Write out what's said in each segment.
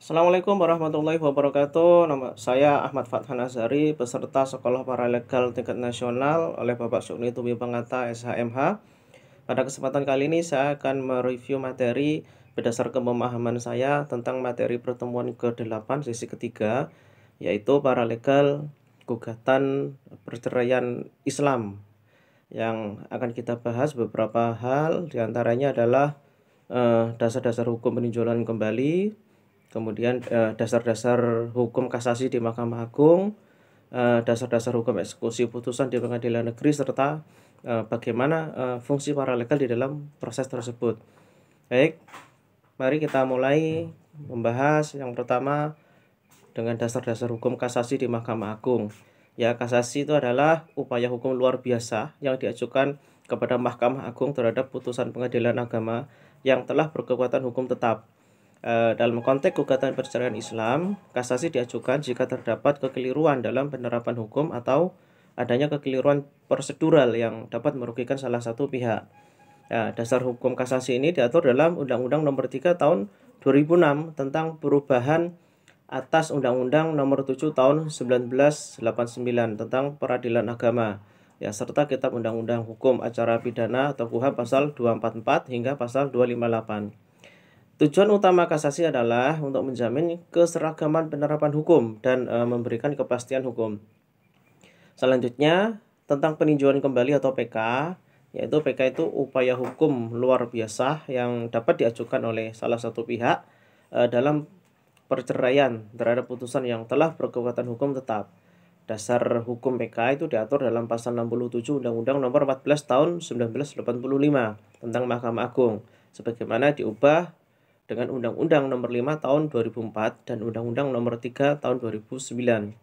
Assalamualaikum warahmatullahi wabarakatuh. Nama saya Ahmad Fathan Azhari, peserta Sekolah Paralegal Tingkat Nasional oleh Bapak Sukni Tumi Pengata SHMH. Pada kesempatan kali ini saya akan mereview materi berdasarkan pemahaman saya tentang materi pertemuan ke-8 sesi ketiga, yaitu paralegal gugatan perceraian Islam. Yang akan kita bahas beberapa hal, diantaranya adalah dasar-dasar hukum peninjauan kembali, kemudian dasar-dasar hukum kasasi di Mahkamah Agung, dasar-dasar hukum eksekusi putusan di pengadilan negeri, serta bagaimana fungsi paralegal di dalam proses tersebut. Baik, mari kita mulai membahas yang pertama dengan dasar-dasar hukum kasasi di Mahkamah Agung. Ya, kasasi itu adalah upaya hukum luar biasa yang diajukan kepada Mahkamah Agung terhadap putusan pengadilan agama yang telah berkekuatan hukum tetap. Dalam konteks gugatan perceraian Islam, kasasi diajukan jika terdapat kekeliruan dalam penerapan hukum atau adanya kekeliruan prosedural yang dapat merugikan salah satu pihak. Dasar hukum kasasi ini diatur dalam Undang-Undang Nomor 3 Tahun 2006 tentang perubahan atas Undang-Undang Nomor 7 Tahun 1989 tentang peradilan agama, ya, serta Kitab Undang-Undang Hukum Acara Pidana atau KUHP pasal 244 hingga pasal 258. Tujuan utama kasasi adalah untuk menjamin keseragaman penerapan hukum dan memberikan kepastian hukum. Selanjutnya, tentang peninjauan kembali atau PK, yaitu PK itu upaya hukum luar biasa yang dapat diajukan oleh salah satu pihak dalam perceraian terhadap putusan yang telah berkekuatan hukum tetap. Dasar hukum PK itu diatur dalam pasal 67 Undang-Undang Nomor 14 Tahun 1985 tentang Mahkamah Agung, sebagaimana diubah dengan Undang-Undang Nomor 5 Tahun 2004 dan Undang-Undang Nomor 3 Tahun 2009.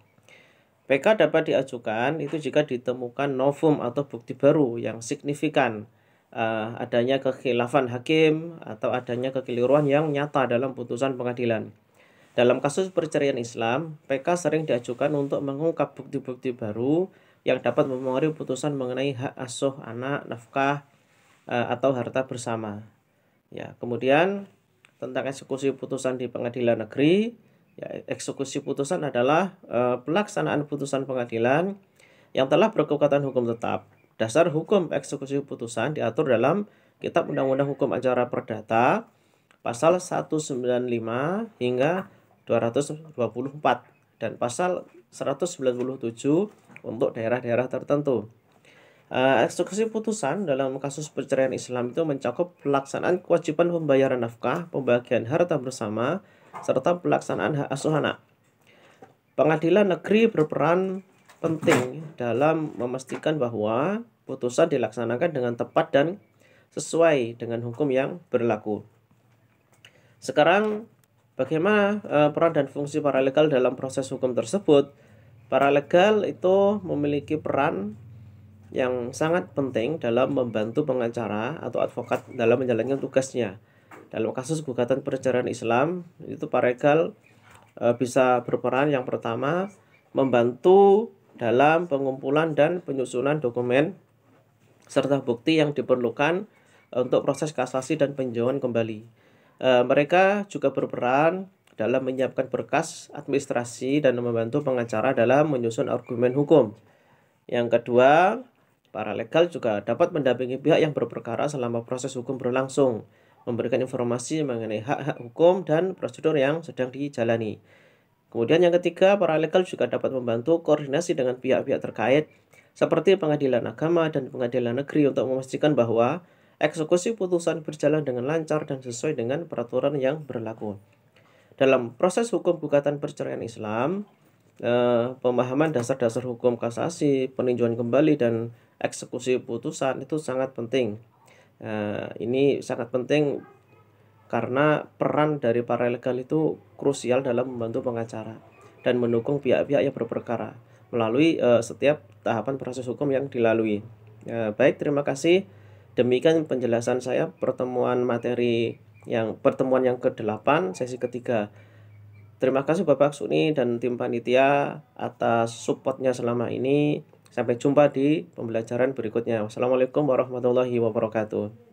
PK dapat diajukan itu jika ditemukan novum atau bukti baru yang signifikan, adanya kekhilafan hakim atau adanya kekeliruan yang nyata dalam putusan pengadilan. Dalam kasus perceraian Islam, PK sering diajukan untuk mengungkap bukti-bukti baru yang dapat mempengaruhi putusan mengenai hak asuh anak, nafkah, atau harta bersama. Ya, kemudian tentang eksekusi putusan di pengadilan negeri, ya, eksekusi putusan adalah pelaksanaan putusan pengadilan yang telah berkekuatan hukum tetap. Dasar hukum eksekusi putusan diatur dalam Kitab Undang-Undang Hukum Acara Perdata pasal 195 hingga 224 dan pasal 197 untuk daerah-daerah tertentu. Eksekusi putusan dalam kasus perceraian Islam itu mencakup pelaksanaan kewajiban pembayaran nafkah, pembagian harta bersama, serta pelaksanaan hak asuh anak. Pengadilan negeri berperan penting dalam memastikan bahwa putusan dilaksanakan dengan tepat dan sesuai dengan hukum yang berlaku. Sekarang, bagaimana peran dan fungsi paralegal dalam proses hukum tersebut? Paralegal itu memiliki peran yang sangat penting dalam membantu pengacara atau advokat dalam menjalankan tugasnya. Dalam kasus gugatan perceraian Islam, itu paralegal bisa berperan yang pertama membantu dalam pengumpulan dan penyusunan dokumen serta bukti yang diperlukan untuk proses kasasi dan peninjauan kembali. Mereka juga berperan dalam menyiapkan berkas administrasi dan membantu pengacara dalam menyusun argumen hukum. Yang kedua, paralegal juga dapat mendampingi pihak yang berperkara selama proses hukum berlangsung, memberikan informasi mengenai hak-hak hukum dan prosedur yang sedang dijalani. Kemudian yang ketiga, paralegal juga dapat membantu koordinasi dengan pihak-pihak terkait seperti pengadilan agama dan pengadilan negeri untuk memastikan bahwa eksekusi putusan berjalan dengan lancar dan sesuai dengan peraturan yang berlaku. Dalam proses hukum gugatan perceraian Islam, pemahaman dasar-dasar hukum kasasi, peninjauan kembali, dan eksekusi putusan itu sangat penting. Ini sangat penting karena peran dari paralegal itu krusial dalam membantu pengacara dan mendukung pihak-pihak yang berperkara melalui setiap tahapan proses hukum yang dilalui. Baik, terima kasih. Demikian penjelasan saya pertemuan yang ke-8 sesi ketiga. Terima kasih Bapak Suni dan tim panitia atas supportnya selama ini. Sampai jumpa di pembelajaran berikutnya. Wassalamualaikum warahmatullahi wabarakatuh.